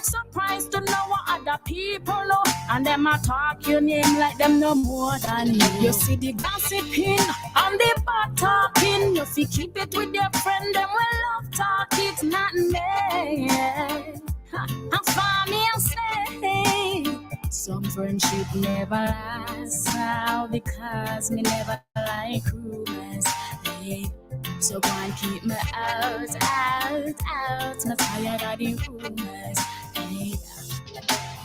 surprised to know what other people know, and them a talk your name like them no more than you. You see the gossiping and the bad talking. You see keep it with your friend, them will love talk it, not me. I'm funny and say some friendship never lasts now because me never like rumors. Hey, so go and keep me out. Not tired of the rumors. Hey,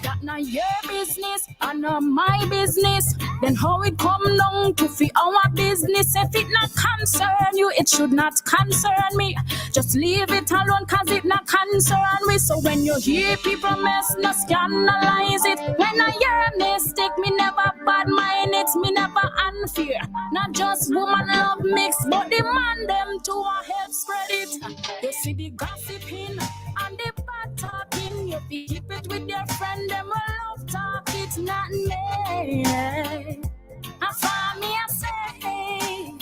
that not your business and not my business. Then how it come down to fi our business? If it not concern you, it should not concern me. Just leave it alone, cause it not concern me. So when you hear people mess, no scandalize it. When I hear a mistake, me never bad mind it, me never unfair. Not just woman love mix, but the man them to a help spread it. You see the gossiping and the bad talking. You keep it with your friend, them will love talk it, not me. I find me I say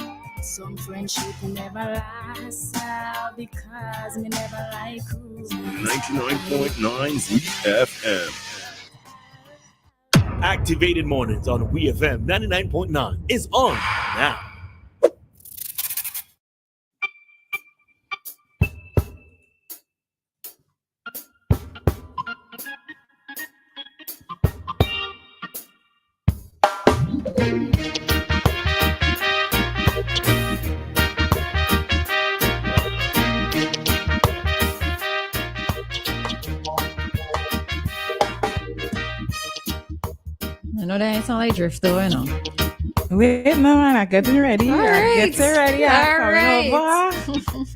some friendship never lasts because me never like who. 99.9 WEFM. Activated mornings on WEFM 99.9 is on now. I know that ain't sound like drift though, I know. Wait, no, man, I'm getting ready. All right.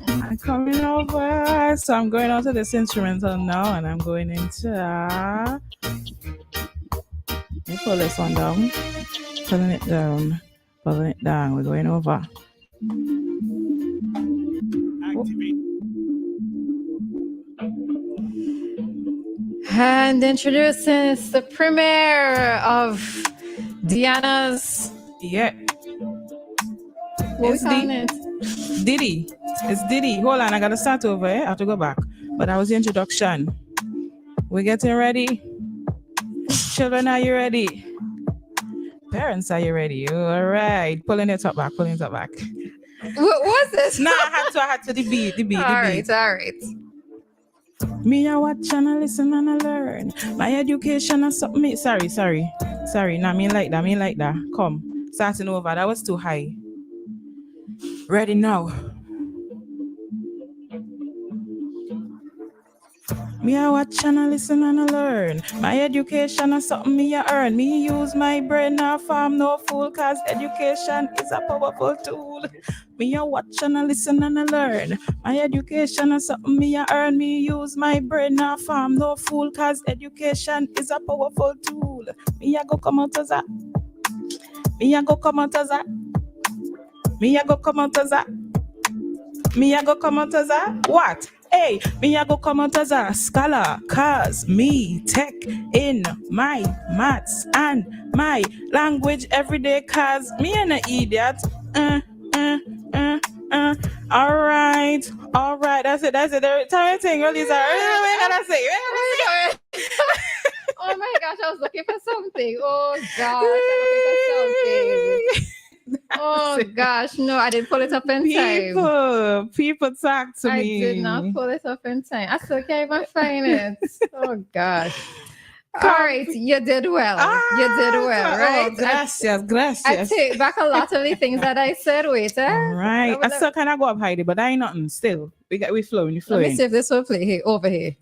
I'm coming over. So I'm going out to this instrumental now, and I'm going into. Let me pull this one down. Pulling it down. We're going over. And introducing the premiere of Dianna's. Yeah. What we calling it? Diddy. It's Diddy. Hold on, I gotta start over. I have to go back. But that was the introduction. We're getting ready. Children, are you ready? Parents, are you ready? All right. Pulling it up back. What was this? No, I had to the beat. All right. Me, I watch and I listen and I learn. My education and something. Me. Sorry. Nah, me like that. Come. Starting over. That was too high. Ready now. Me, I watch and I listen and I learn. My education and something me I earn. Me use my brain, now farm no fool, cause education is a powerful tool. Me, I watch and I listen and I learn. My education and something me I earn. Me use my brain, now farm no fool, cause education is a powerful tool. Me, I go come out as that. What? Hey, me I go come out as a scholar, cause me tech in my maths and my language every day, cause me an idiot. Alright, that's it. Every time I sing, Roleza, I gotta say. Oh my gosh, I was looking for something. Oh gosh, I was looking for something. Oh gosh, no, I didn't pull it up in time. People talk to me. I did not pull it up in time. I still can't even find it. Oh gosh. All right, you did well. Right? Gracias. I take back a lot of the things that I said. Wait, right. I still kind of go up Heidi, but I ain't nothing. Still, we flowing. Let me see if this will play here over here.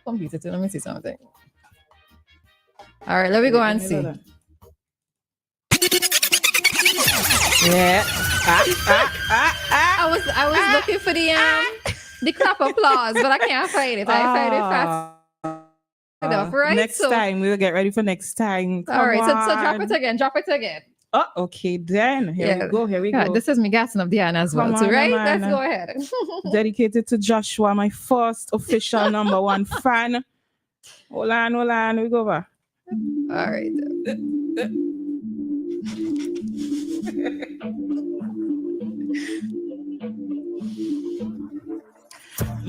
Computer, let me see something. All right, let me go and see. Yeah. I was looking for the clap applause, but I can't find it. I find it fast enough, right? Next time we'll get ready for next time. All right, so drop it again. Oh, okay then. Here we go. This is me gassing up Dianna as well, too, right? Let's go ahead. Dedicated to Joshua, my first official number one fan. Hold on. We go over. All right.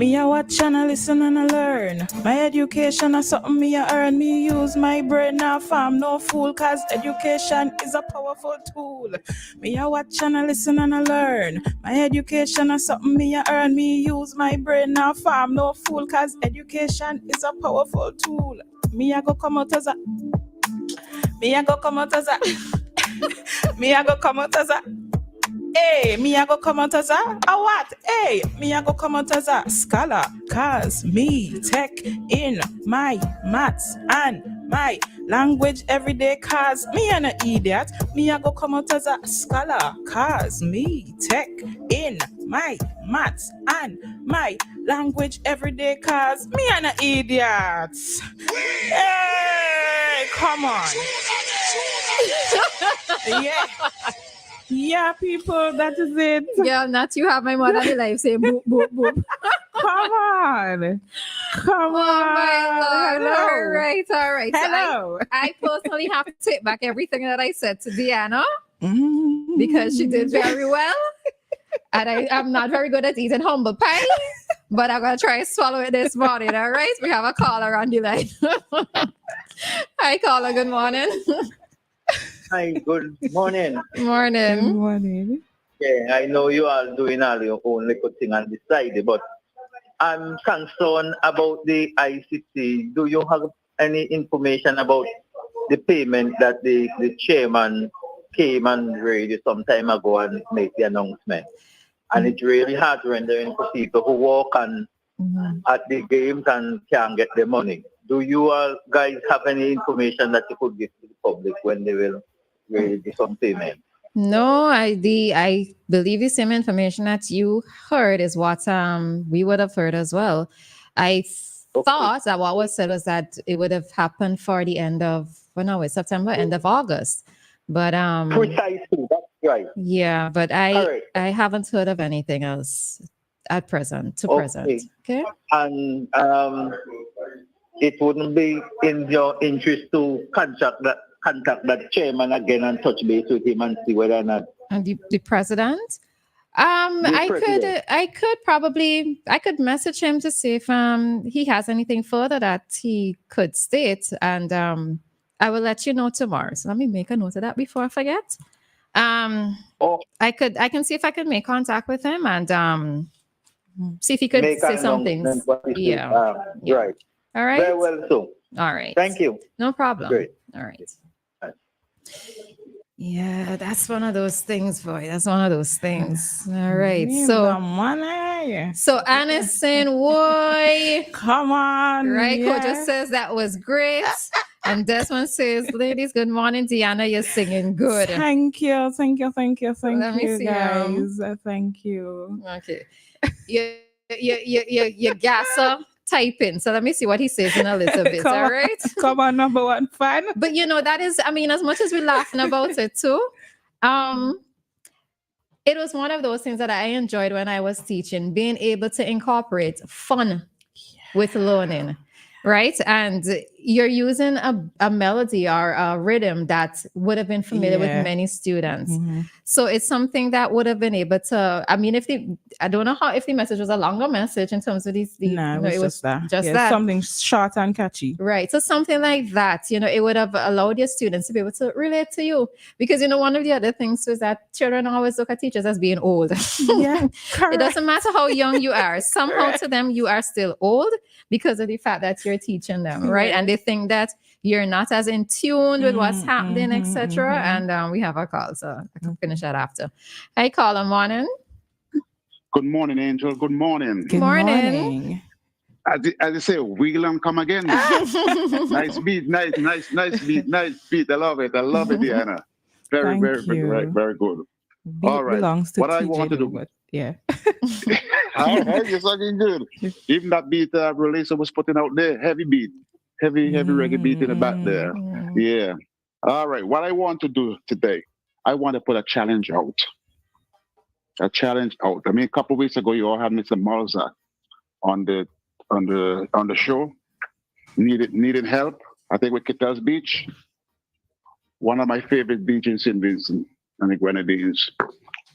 Me a watch and I listen and I learn. My education is something me a earn. Me use my brain now farm no fool, cause education is a powerful tool. Me a watch and I listen and I learn. My education is something me a earn. Me use my brain now farm no fool, cause education is a powerful tool. Me a go come out as a Me a go come out as a Me a go come out as a Hey, me a go come out as a what? Hey, me a go come out as a scholar, cause me take in my maths and my language every day, cause me an idiot. Me a go come out as a scholar, cause me take in my maths and my language every day, cause me an idiot. Hey, come on. Yeah. Yeah, people, that is it. Yeah, not you have my mother in life saying boop, boop, boop. Come on. Come Oh, on. my Lord. Hello. All right. Hello. So I personally have to take back everything that I said to Dianna Mm-hmm. because she did very well. And I'm not very good at eating humble pie, but I'm going to try to swallow it this morning. All right. We have a caller on the line. Hi, caller. Good morning. Hi, good morning. Good Morning. morning. Yeah, I know you are doing all your own little thing on the side, but I'm concerned about the ICT. Do you have any information about the payment that the chairman came on radio some time ago and made the announcement? And it's really heart-rendering for people who walk on at the games and can't get the money. Do you all guys have any information that you could give to the public when they will really do some payment? No, I believe the same information that you heard is what we would have heard as well. I thought that what was said was that it would have happened for the end of September, end of August. But Precisely, that's right. yeah, but Correct. I haven't heard of anything else at present. Present. Okay. And it wouldn't be in your interest to contact that chairman again and touch base with him and see whether or not. And the president? I could message him to see if he has anything further that he could state, and I will let you know tomorrow. So let me make a note of that before I forget. I can see if I can make contact with him and see if he could say something. Yeah. Right. All right. Very well, so. All right. Thank you. No problem. Great. All right. Yeah, that's one of those things, boy. That's one of those things. All right. So Anna's saying, "Why? Come on." Right. Yeah. Koja says that was great. And Desmond says, "Ladies, good morning. Dianna, you're singing good." Thank you, Let me see, guys. Thank you. Okay. You gasser typing. So let me see what he says in a little bit. All right. Come on, number one fan. But that is, as much as we're laughing about it too, it was one of those things that I enjoyed when I was teaching, being able to incorporate fun with learning. Right. And you're using a melody or a rhythm that would have been familiar with many students. Mm-hmm. So it's something that would have been able to, I don't know if the message was a longer message in terms of these. No, it was just that. That. Something short and catchy. Right. So something like that, it would have allowed your students to be able to relate to you. Because, one of the other things is that children always look at teachers as being old. Yeah, it doesn't matter how young you are. Somehow to them, you are still old because of the fact that you're teaching them. Right. And they think that you're not as in tune with what's happening, etc. And we have a call, so I can finish that after. Hi, caller. Morning. Good morning, Angel. Good morning. Good morning. As you say, wheel and come again. Nice beat. I love it, Dianna. Very good. Beat all right. What I want to do. But yeah. All right, you're talking good. Even that beat Roleza was putting out there, heavy beat. Heavy reggae beat in the back there. Yeah. All right. What I want to do today, I want to put a challenge out. A couple of weeks ago, you all had Mr. Malza on the show. Needed help. I think with Kittel's Beach. One of my favorite beaches in Vincent and the Grenadines.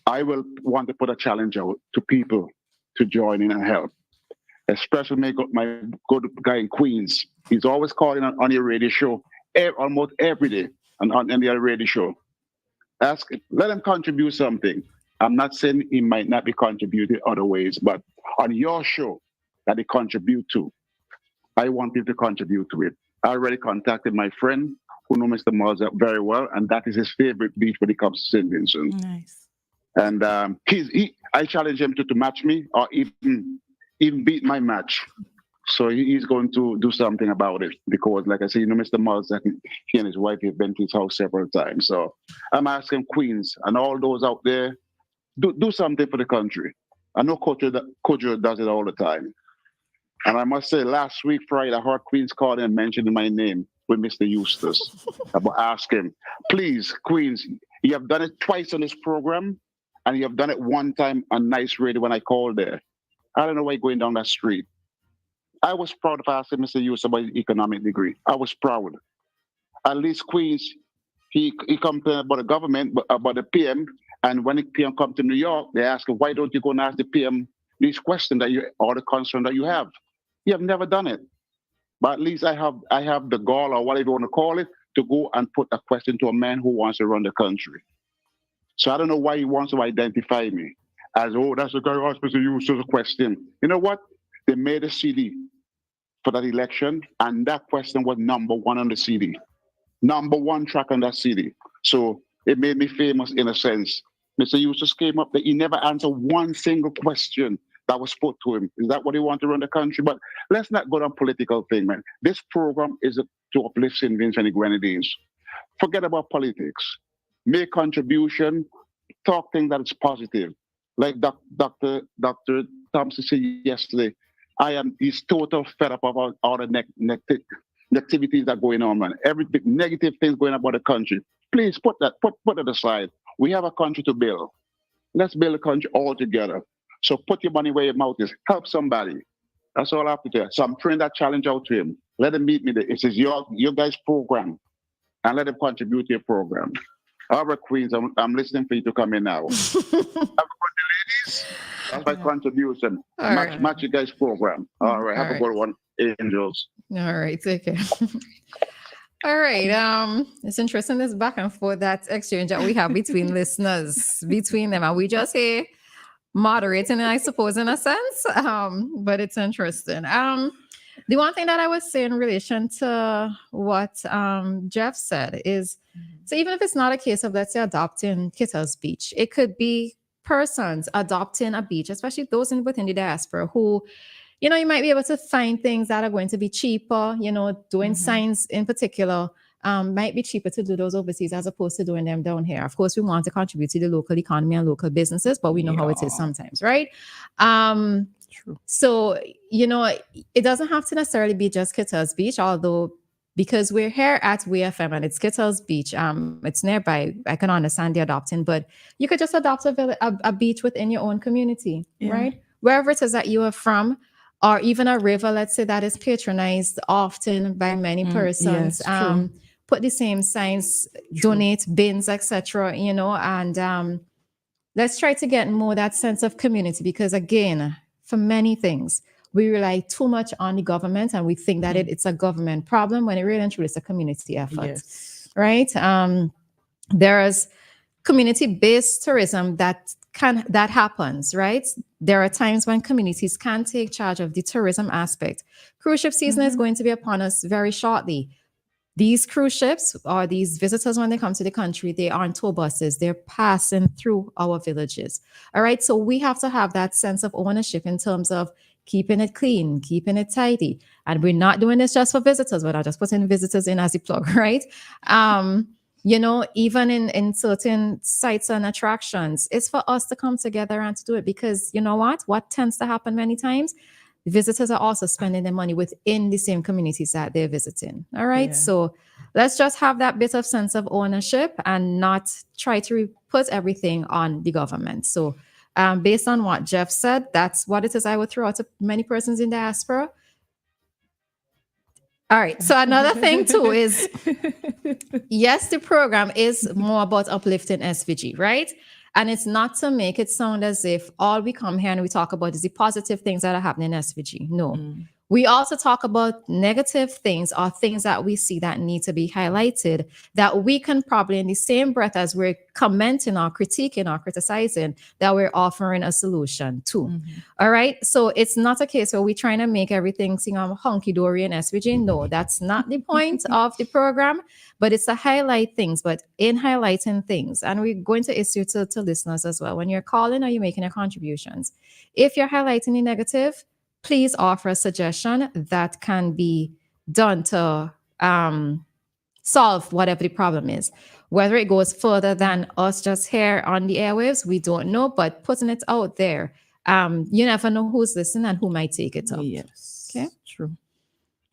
I will want to put a challenge out to people to join in and help. especially my good guy in Queens. He's always calling on your radio show almost every day on the radio show. Let him contribute something. I'm not saying he might not be contributing other ways, but on your show that he contribute to, I want people to contribute to it. I already contacted my friend who knows Mr. Mazza very well, and that is his favorite beach when it comes to St. Vincent. Nice. And I challenge him to match me or even beat my match. So he's going to do something about it because, like I said, Mr. Mazza, he and his wife have been to his house several times. So I'm asking Queens and all those out there, do something for the country. I know Kojo does it all the time. And I must say, last week, Friday, I heard Queens call and mentioning my name with Mr. Eustace. about asking, please, Queens, you have done it twice on this program, and you have done it one time on Nice Radio when I called there. I don't know why you're going down that street. I was proud of asking Mr. Eustace about his economic degree. I was proud. At least Queens, he complained about the government, about the PM, and when the PM come to New York, they ask him, why don't you go and ask the PM these questions or the concern that you have? You have never done it. But at least I have the gall, or whatever you want to call it, to go and put a question to a man who wants to run the country. So I don't know why he wants to identify me as, oh, that's the guy who asked Mr. Eustace a question. You know what? They made a CD for that election, and that question was number one on the CD. Number one track on that CD. So it made me famous in a sense. Mr. Eustace came up, that he never answered one single question that was put to him. Is that what he wants to run the country? But let's not go down political thing, man. This program is to uplift St. Vincent and the Grenadines. Forget about politics. Make contribution, talk things that is positive. Like Dr. Thompson said yesterday, he's total fed up about all the negativities that are going on, man. Every negative things going on about the country. Please put it aside. We have a country to build. Let's build a country all together. So put your money where your mouth is. Help somebody. That's all I have to tell. So I'm throwing that challenge out to him. Let him meet me there. It says your guys' program, and let him contribute to your program. All right, Queens, I'm listening for you to come in now. Ladies, that's my contribution. Match your guys' program. All right, have a good one, Angels. All right, take care. All right. It's interesting, this back and forth, that exchange that we have between listeners, between them, and we just here moderating, I suppose, in a sense. But it's interesting. The one thing that I would say in relation to what Jeff said is, so even if it's not a case of, let's say, adopting Kittles Beach, it could be persons adopting a beach, especially those within the diaspora who, you might be able to find things that are going to be cheaper, doing signs in particular. Might be cheaper to do those overseas as opposed to doing them down here. Of course, we want to contribute to the local economy and local businesses, but we know how it is sometimes, right? True. So, it doesn't have to necessarily be just Kittles Beach, although because we're here at WEFM and it's Kittles Beach, it's nearby, I can understand the adopting, but you could just adopt a beach within your own community, right? Wherever it is that you are from, or even a river, let's say, that is patronized often by many persons. Yes, put the same signs, donate bins, etc. And let's try to get more that sense of community, because again, for many things, we rely too much on the government and we think that it's a government problem when it really and truly is a community effort, right? There's community-based tourism that happens, right? There are times when communities can take charge of the tourism aspect. Cruise ship season is going to be upon us very shortly. These cruise ships, or these visitors, when they come to the country, they are on tour buses. They're passing through our villages. All right. So we have to have that sense of ownership in terms of keeping it clean, keeping it tidy. And we're not doing this just for visitors, but I just putting visitors in as a plug, right? Even in certain sites and attractions, it's for us to come together and to do it, because you know what tends to happen many times? Visitors are also spending their money within the same communities that they're visiting. All right. So let's just have that bit of sense of ownership and not try to put everything on the government. So based on what Jeff said, that's what it is I would throw out to many persons in diaspora. All right. So another thing too is, yes, the program is more about uplifting SVG, right? And it's not to make it sound as if all we come here and we talk about is the positive things that are happening in SVG. No. We also talk about negative things or things that we see that need to be highlighted that we can probably, in the same breath as we're commenting or critiquing or criticizing, that we're offering a solution to. All right. So it's not a case where we're trying to make everything seem hunky-dory in SVG. No, that's not the point of the program, but it's to highlight things. But in highlighting things, and we're going to issue to listeners as well, when you're calling or you're making your contributions, if you're highlighting the negative, please offer a suggestion that can be done to solve whatever the problem is. Whether it goes further than us just here on the airwaves, we don't know, but putting it out there, you never know who's listening and who might take it up. Yes. Okay.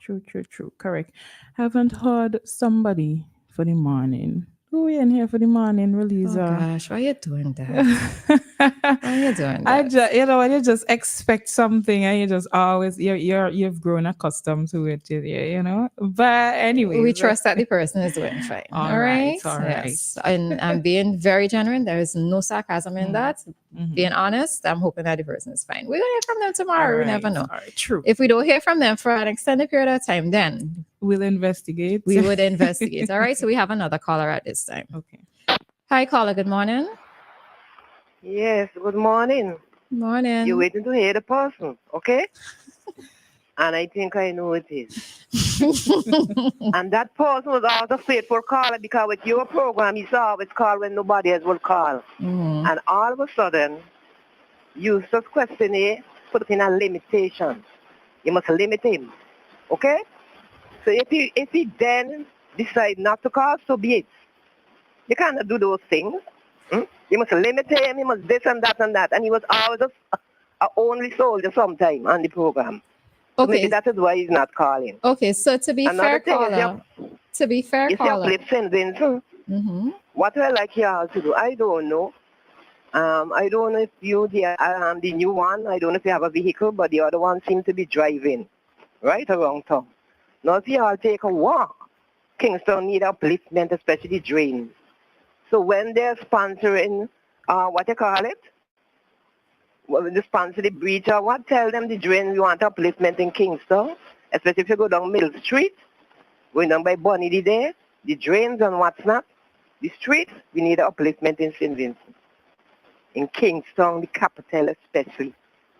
True. Correct. Haven't heard somebody for the morning. Who in here for the morning, Roleza? Oh gosh, why are you doing that? Why are you doing that? You just expect something, and you just always you've grown accustomed to it, But anyway, we trust that the person is doing fine. All right. Yes. And I'm being very genuine. There is no sarcasm in that. Being honest, I'm hoping that the person is fine. We're gonna hear from them tomorrow. We never know. All right, true. If we don't hear from them for an extended period of time, then we'll investigate. We would investigate. All right. So we have another caller at this time. Okay. Hi, caller. Good morning. Yes, good morning. Morning. You're waiting to hear the person, okay? And I think I know it is. And that person was always a faithful caller because with your program, he's always call when nobody else will call. And all of a sudden, you just question it, put in a limitation. You must limit him, okay? So if he then decide not to call, so be it. You cannot do those things. You must limit him, you must this and that and that. And he was always a only soldier sometime on the program. So maybe that is why he's not calling. Okay, so to be fair, caller, you uplift sentence. What I like y'all to do, I don't know. I don't know if you the new one, I don't know if you have a vehicle, but the other one seems to be driving right around town. Now if y'all take a walk, Kingston need upliftment, especially drains. So when they're sponsoring, what you call it? Well, they sponsor the breach or what? Tell them the drain we want upliftment in Kingston, especially if you go down Mill Street, going down by Bonnie there, the drains and what's not. The streets, we need upliftment in St. Vincent. In Kingston, the capital especially.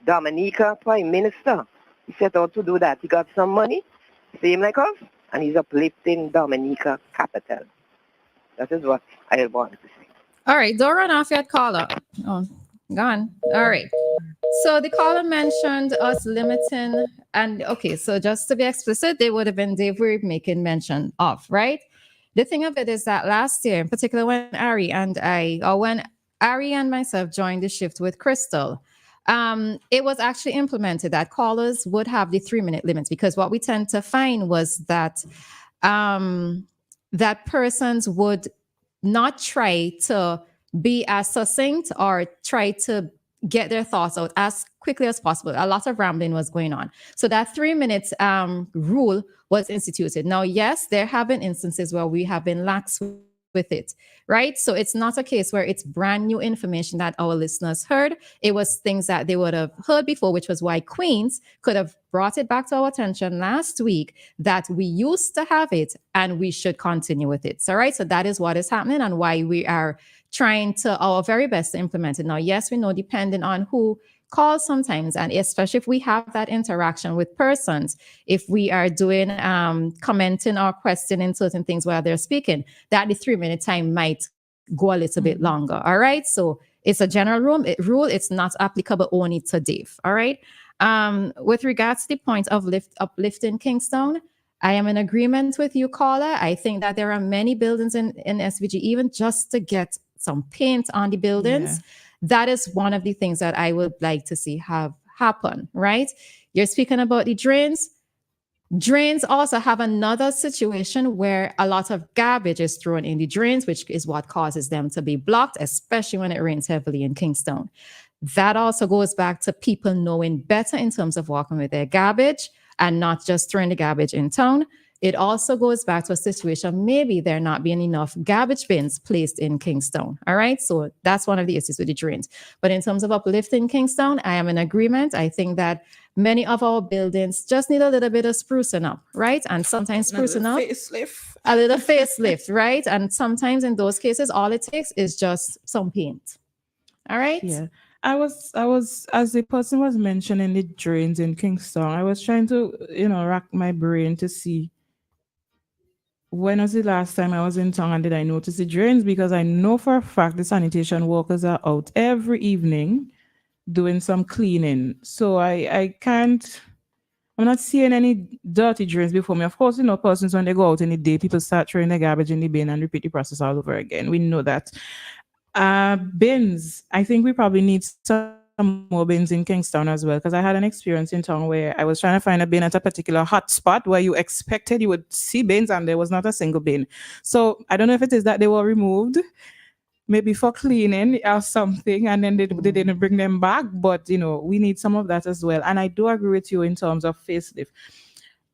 Dominica, Prime Minister, he set out to do that. He got some money, same like us, and he's uplifting Dominica capital. That is what I want to say. All right, don't run off yet, caller. Oh, gone. All right. So the caller mentioned us limiting, and okay, so just to be explicit, they were making mention of, right? The thing of it is that last year, in particular when Ari and myself joined the shift with Crystal, it was actually implemented that callers would have the 3-minute limits, because what we tend to find was that that persons would not try to be as succinct or try to get their thoughts out as quickly as possible. A lot of rambling was going on. So that 3 minutes rule was instituted. Now, yes, there have been instances where we have been lax with it, right? So it's not a case where it's brand new information that our listeners heard. It was things that they would have heard before, which was why Queens could have brought it back to our attention last week that we used to have it and we should continue with it. So, right. So that is what is happening and why we are trying to our very best to implement it. Now, yes, we know depending on who calls sometimes, and especially if we have that interaction with persons, if we are doing commenting or questioning certain things while they're speaking, that the 3-minute time might go a little bit longer. All right. So it's a general rule. It's not applicable only to Dave. All right. With regards to the point of uplifting Kingston, I am in agreement with you, caller. I think that there are many buildings in SVG, even just to get some paint on the buildings. Yeah. That is one of the things that I would like to see have happen, right? You're speaking about the drains. Drains also have another situation where a lot of garbage is thrown in the drains, which is what causes them to be blocked, especially when it rains heavily in Kingston. That also goes back to people knowing better in terms of walking with their garbage and not just throwing the garbage in town. it also goes back to a situation, maybe there not being enough garbage bins placed in Kingstown. All right. So that's one of the issues with the drains. But in terms of uplifting Kingstown, I am in agreement. I think that many of our buildings just need a little bit of sprucing up, right? And sometimes sprucing up. A little facelift, right? And sometimes in those cases, all it takes is just some paint. All right. Yeah. I was, as the person was mentioning the drains in Kingston, I was trying to, rack my brain to see when was the last time I was in town and did I notice the drains, because I know for a fact the sanitation workers are out every evening doing some cleaning. So I'm not seeing any dirty drains before me. Of course, persons when they go out in the day, people start throwing the garbage in the bin and repeat the process all over again. We know that. Bins, I think we probably need some more bins in Kingstown as well, because I had an experience in town where I was trying to find a bin at a particular hot spot where you expected you would see bins and there was not a single bin. So I don't know if it is that they were removed, maybe for cleaning or something, and then they didn't bring them back. But, we need some of that as well. And I do agree with you in terms of facelift.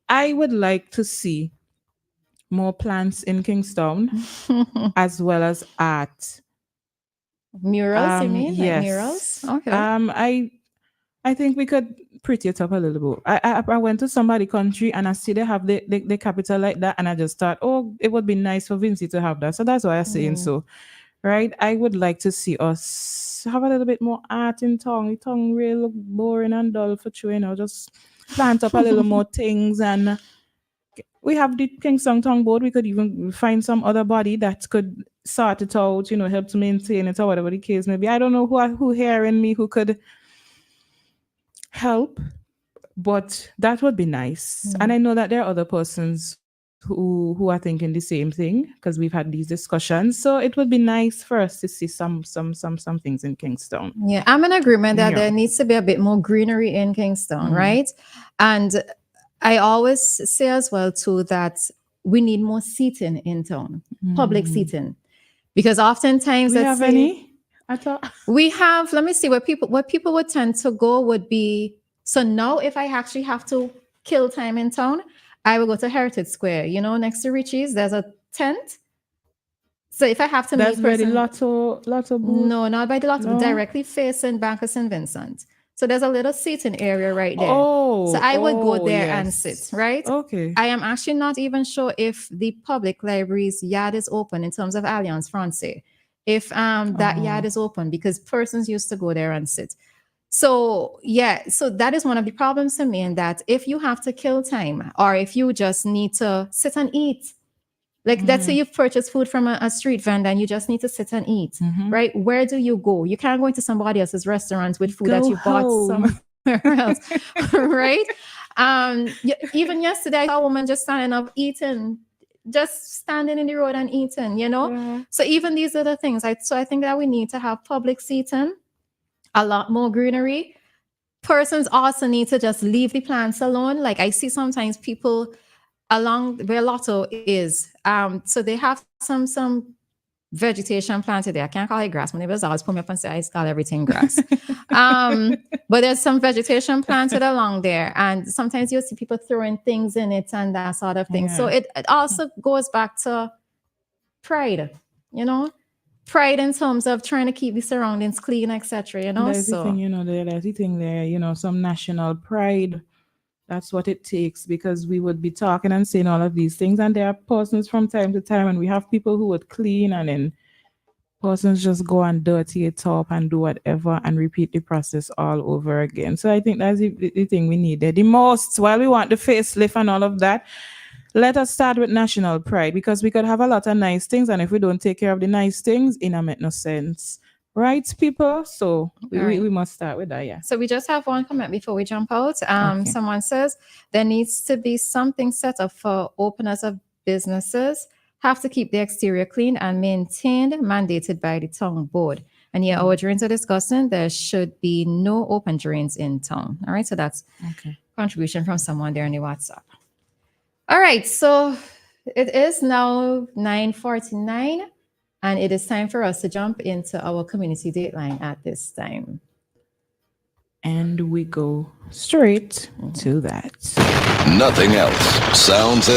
I would like to see more plants in Kingstown as well as art. Murals, you mean? Yes. Like murals? Okay. I think we could pretty it up a little bit. I went to somebody's country and I see they have the capital like that, and I just thought, oh, it would be nice for Vinci to have that. So that's why I'm saying so. Right? I would like to see us have a little bit more art in town. The town really look boring and dull for you, just plant up a little more things. And we have the Kingston Town Board. We could even find some other body that could sort it out, help to maintain it or whatever the case may be. I don't know who hearing me who could help, but that would be nice. And I know that there are other persons who are thinking the same thing, because we've had these discussions. So it would be nice for us to see some things in Kingston. Yeah, I'm in agreement that there needs to be a bit more greenery in Kingston, right? And I always say as well too that we need more seating in town, public seating, because oftentimes we have any. I thought we have. Let me see where people would tend to go would be. So now, if I actually have to kill time in town, I will go to Heritage Square. Next to Richie's, there's a tent. So if I have to meet by the Lotto booth? No, not by the Lotto, directly facing Bank of St. Vincent. So there's a little seating area right there. So I would go there and sit, right? Okay. I am actually not even sure if the public library's yard is open in terms of Alliance Francaise. If that yard is open, because persons used to go there and sit. So so that is one of the problems to me, in that if you have to kill time, or if you just need to sit and eat, like let's say you've purchased food from a street vendor and you just need to sit and eat, right? Where do you go? You can't go into somebody else's restaurant with food that you bought somewhere else, right? Even yesterday, I saw a woman just standing up eating, just standing in the road and eating, Yeah. So even these are the things. So I think that we need to have public seating, a lot more greenery. Persons also need to just leave the plants alone. Like I see sometimes people along where Lotto is, so they have some vegetation planted there. I can't call it grass. My neighbors always put me up and say I call everything grass. But there's some vegetation planted along there, and sometimes you'll see people throwing things in it and that sort of thing. So it also goes back to pride, pride in terms of trying to keep the surroundings clean, etc. There's the thing, there's the thing there, some national pride. That's what it takes, because we would be talking and saying all of these things, and there are persons from time to time, and we have people who would clean, and then persons just go and dirty it up and do whatever and repeat the process all over again. So I think that's the thing we need there the most. While we want the facelift and all of that, let us start with national pride, because we could have a lot of nice things, and if we don't take care of the nice things, it don't make no sense. Right, people? So we must start with that, yeah. So we just have one comment before we jump out. Someone says there needs to be something set up for openers of businesses, have to keep the exterior clean and maintained, mandated by the town board. And our drains are discussing there should be no open drains in town. All right, so that's contribution from someone there in the WhatsApp. All right, so it is now 9:49. And it is time for us to jump into our community dateline at this time. And we go straight to that. Nothing else sounds